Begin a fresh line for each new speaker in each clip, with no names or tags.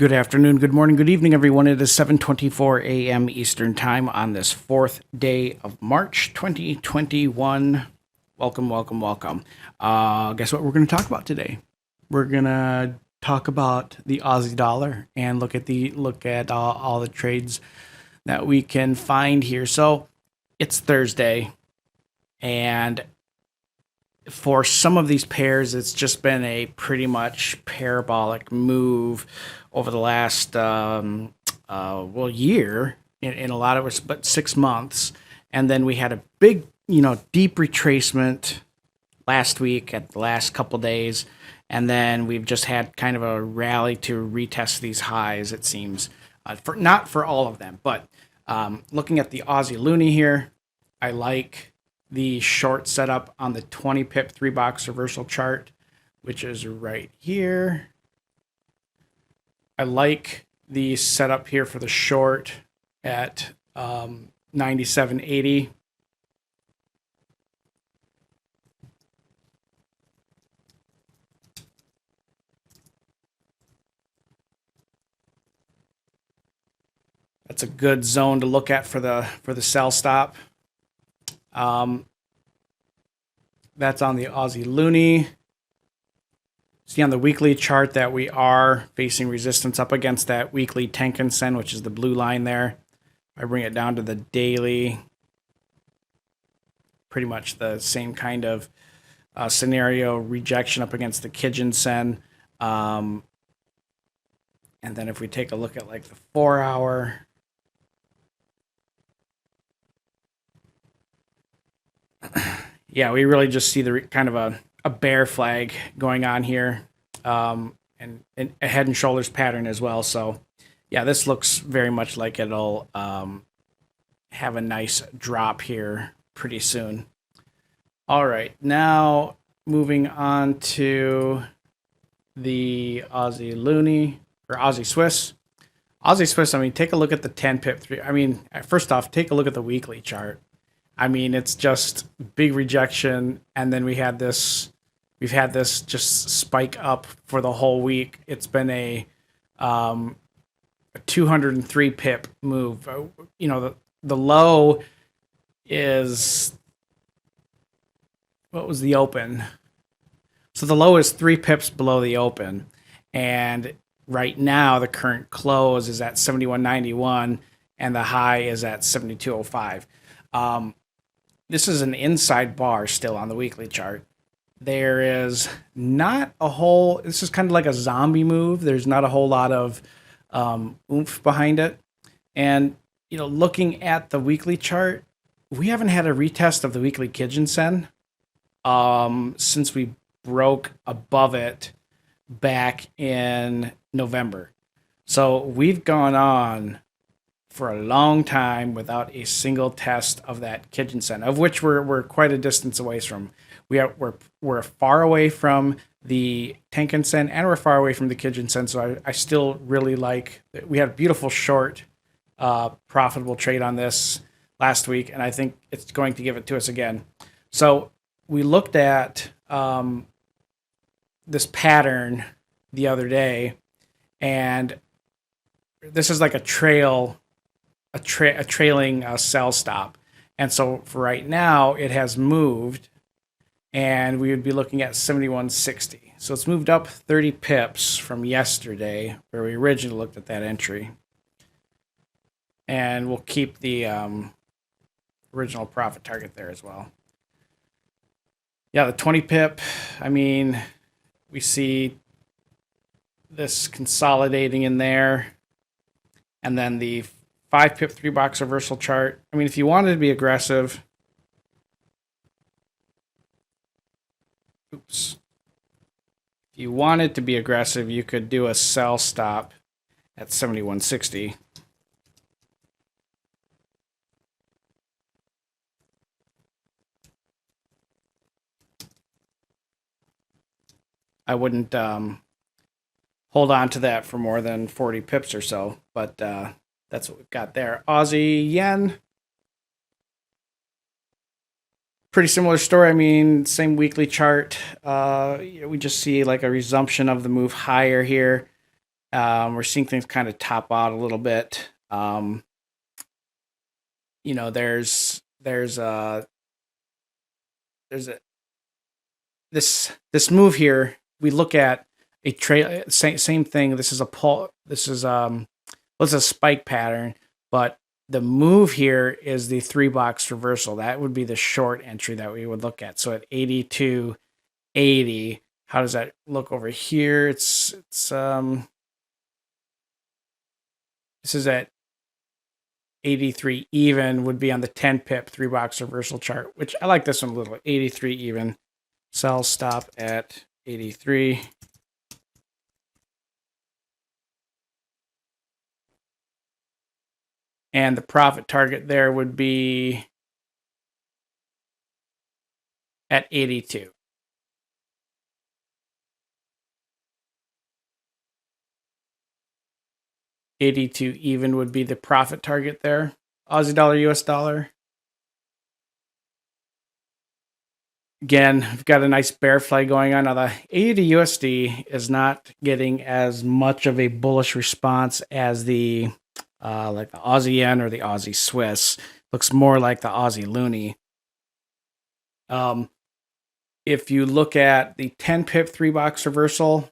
Good afternoon, good morning, good evening, everyone. It is 7:24 a.m. Eastern Time on this fourth day of March 2021. Welcome, welcome, welcome. Guess what we're going to talk about today? We're going to talk about the Aussie dollar and look at all the trades that we can find here. So it's Thursday, and for some of these pairs, it's just been a pretty much parabolic move over the last year in a lot of it, but 6 months, and then we had a big, deep retracement last week at the last couple days, and then we've just had kind of a rally to retest these highs. It seems for not for all of them, but looking at the Aussie loonie here, I like the short setup on the 20 pip 3-box reversal chart, which is right here. I like the setup here for the short at 97.80. That's a good zone to look at for the sell stop. That's on the Aussie loonie. See on the weekly chart that we are facing resistance up against that weekly Tenkan Sen, which is the blue line there. I bring it down to the daily. Pretty much the same kind of scenario, rejection up against the Kijun Sen. And then if we take a look at like the 4-hour, yeah, we really just see the kind of a bear flag going on here, and a head and shoulders pattern as well. So yeah, this looks very much like it'll have a nice drop here pretty soon. All right, now moving on to the Aussie loonie or Aussie Swiss. Aussie Swiss, I mean, take a look at the 10 pip 3. I mean, first off, take a look at the weekly chart. I mean, it's just big rejection, and then we've had this just spike up for the whole week. It's been a 203 pip move. The low is, what was the open? So the low is 3 pips below the open, and right now the current close is at 71.91, and the high is at 72.05. This is an inside bar still on the weekly chart. There is not a whole, this is kind of like a zombie move. There's not a whole lot of oomph behind it. And, looking at the weekly chart, we haven't had a retest of the weekly Kijun Sen since we broke above it back in November. So we've gone on for a long time without a single test of that Kijun Sen, of which we're quite a distance away from. We're far away from the Tenkan Sen, and we're far away from the Kijun Sen. So I still really like. We had a beautiful short, profitable trade on this last week, and I think it's going to give it to us again. So we looked at this pattern the other day, and this is like a trailing sell stop. And so for right now, it has moved, and we would be looking at 71.60. So it's moved up 30 pips from yesterday, where we originally looked at that entry. And we'll keep the original profit target there as well. Yeah, the 20 pip, I mean, we see this consolidating in there. And then the 5 pip 3-box reversal chart. I mean, if you wanted to be aggressive, if you wanted to be aggressive, you could do a sell stop at 71.60. I wouldn't hold on to that for more than 40 pips or so, but that's what we've got there. Aussie Yen, pretty similar story. I mean, same weekly chart. We just see like a resumption of the move higher here. We're seeing things kind of top out a little bit. You know, there's a this move here. We look at a trail, same thing. This is a pull. This is a spike pattern, but the move here is the 3-box reversal. That would be the short entry that we would look at. So at 82.80, how does that look over here? This is at 83 even, would be on the 10 pip 3-box reversal chart, which I like this one a little. 83 even. Sell stop at 83. And the profit target there would be at 82. $82 even would be the profit target there. Aussie dollar, US dollar. Again, we've got a nice bear flag going on. Now, the AUD USD is not getting as much of a bullish response as the like the Aussie Yen or the Aussie Swiss. Looks more like the Aussie Loonie. If you look at the 10 pip 3-box reversal,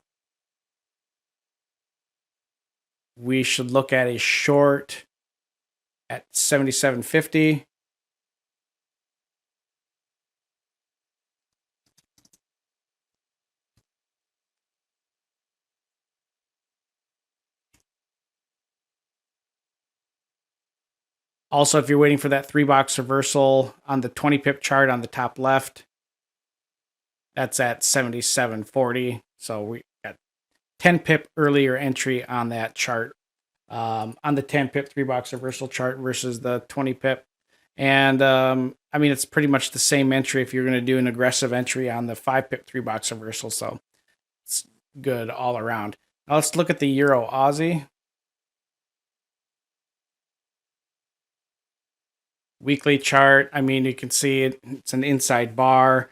we should look at a short at 77.50. Also, if you're waiting for that 3-box reversal on the 20 pip chart on the top left, that's at 77.40. So we got 10 pip earlier entry on that chart, on the 10 pip 3-box reversal chart versus the 20 pip. And I mean, it's pretty much the same entry if you're going to do an aggressive entry on the 5 pip 3-box reversal. So it's good all around. Now let's look at the Euro Aussie. Weekly chart, I mean, you can see it's an inside bar.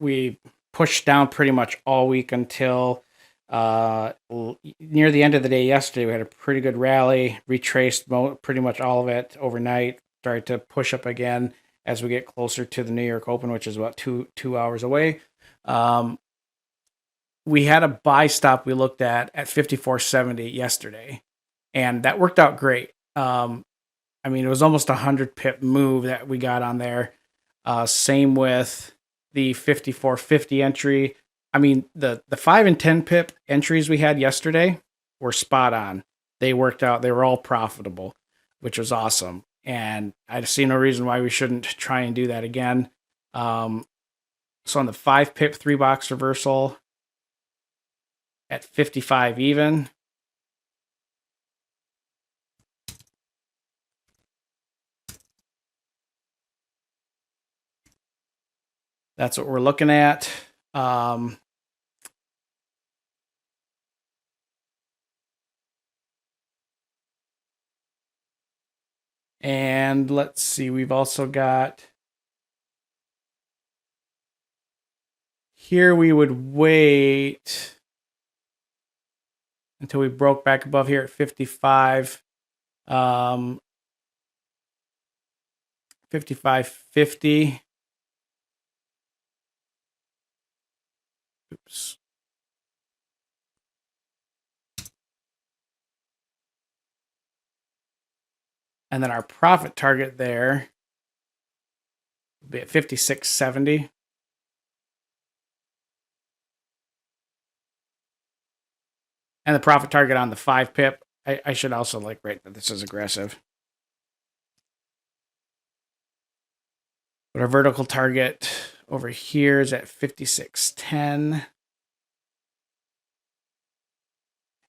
We pushed down pretty much all week until near the end of the day yesterday. We had a pretty good rally, retraced pretty much all of it overnight, started to push up again as we get closer to the New York Open, which is about two hours away. We had a buy stop we looked at 54.70 yesterday, and that worked out great. I mean, it was almost a 100 pip move that we got on there. Same with the 54.50 entry. I mean, the 5 and 10 pip entries we had yesterday were spot on. They worked out. They were all profitable, which was awesome. And I see no reason why we shouldn't try and do that again. So on the 5 pip 3-box reversal at 55 even, that's what we're looking at. And let's see, we've also got here, we would wait until we broke back above here at 55. 55.50. Oops. And then our profit target there would be at 56.70. And the profit target on the 5 pip, I should also rate that this is aggressive. But our vertical target over here is at 56.10.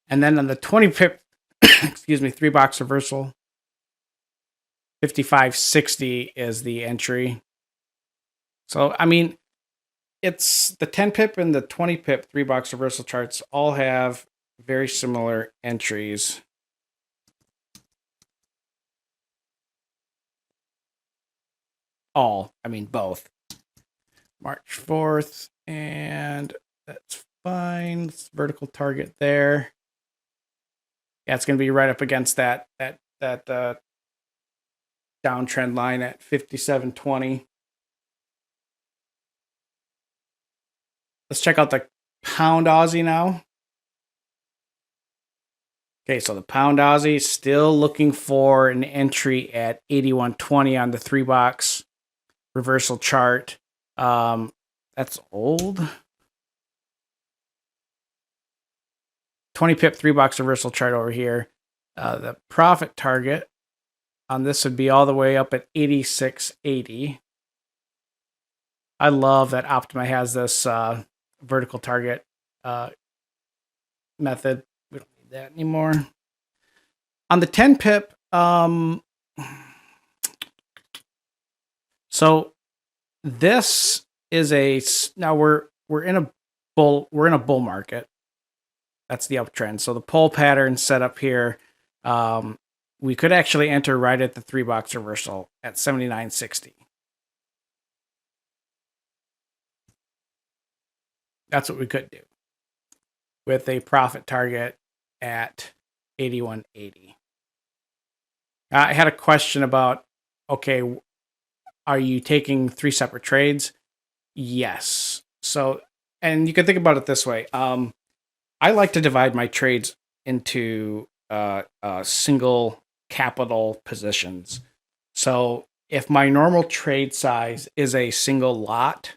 And then on the 20 pip, excuse me, 3-box reversal, 55.60 is the entry. So, I mean, it's the 10 pip and the 20 pip 3-box reversal charts all have very similar entries. I mean, both. March 4th, and that's fine. It's vertical target there. Yeah, it's going to be right up against that downtrend line at 57.20. Let's check out the pound Aussie now. Okay, so the pound Aussie is still looking for an entry at 81.20 on the 3-box reversal chart. That's old. 20 pip 3-box reversal chart over here. The profit target on this would be all the way up at 86.80. I love that Optima has this vertical target method. We don't need that anymore. On the 10 pip, so this is now we're in a bull market. That's the uptrend. So the pull pattern set up here, we could actually enter right at the 3-box reversal at 79.60. That's what we could do with a profit target at 81.80. I had a question about, okay, are you taking 3 separate trades? Yes. So, and you can think about it this way. I like to divide my trades into single capital positions. So if my normal trade size is a single lot,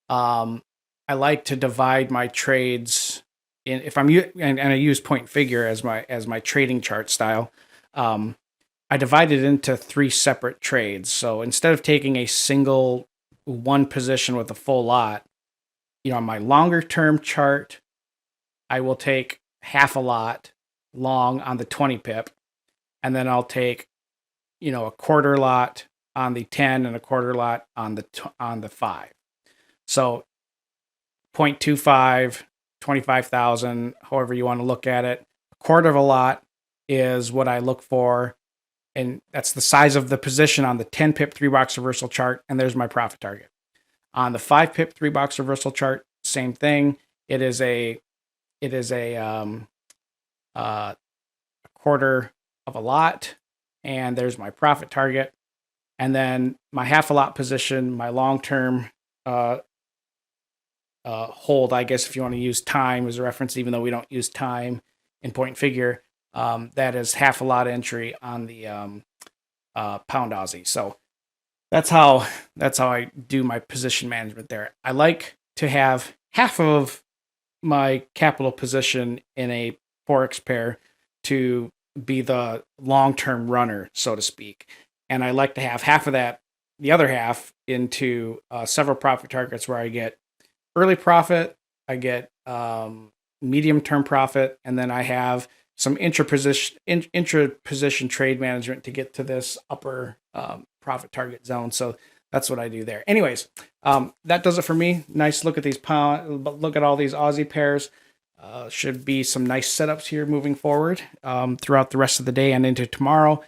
I like to divide my trades in. If I'm and I use point figure as my trading chart style, I divide it into 3 separate trades. So instead of taking a single one position with a full lot, on my longer term chart, I will take half a lot long on the 20 pip, and then I'll take, a quarter lot on the 10 and a quarter lot on the 5. So 0.25, 25,000, however you want to look at it. A quarter of a lot is what I look for, and that's the size of the position on the 10 pip 3-box reversal chart, and there's my profit target. On the 5 pip 3-box reversal chart, same thing. It is a quarter of a lot, and there's my profit target. And then my half a lot position, my long-term hold, I guess if you want to use time as a reference, even though we don't use time in point figure, that is half a lot entry on the pound Aussie. So that's how I do my position management there. I like to have half of my capital position in a Forex pair to be the long-term runner, so to speak. And I like to have half of that, the other half, into several profit targets where I get early profit, I get medium-term profit, and then I have some intra-position trade management to get to this upper profit target zone. So that's what I do there. Anyways, that does it for me. Nice look at these look at all these Aussie pairs. Should be some nice setups here moving forward throughout the rest of the day and into tomorrow.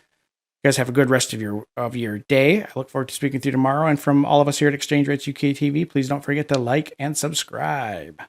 You guys have a good rest of your day. I look forward to speaking to you tomorrow. And from all of us here at Exchange Rates UK TV, please don't forget to like and subscribe.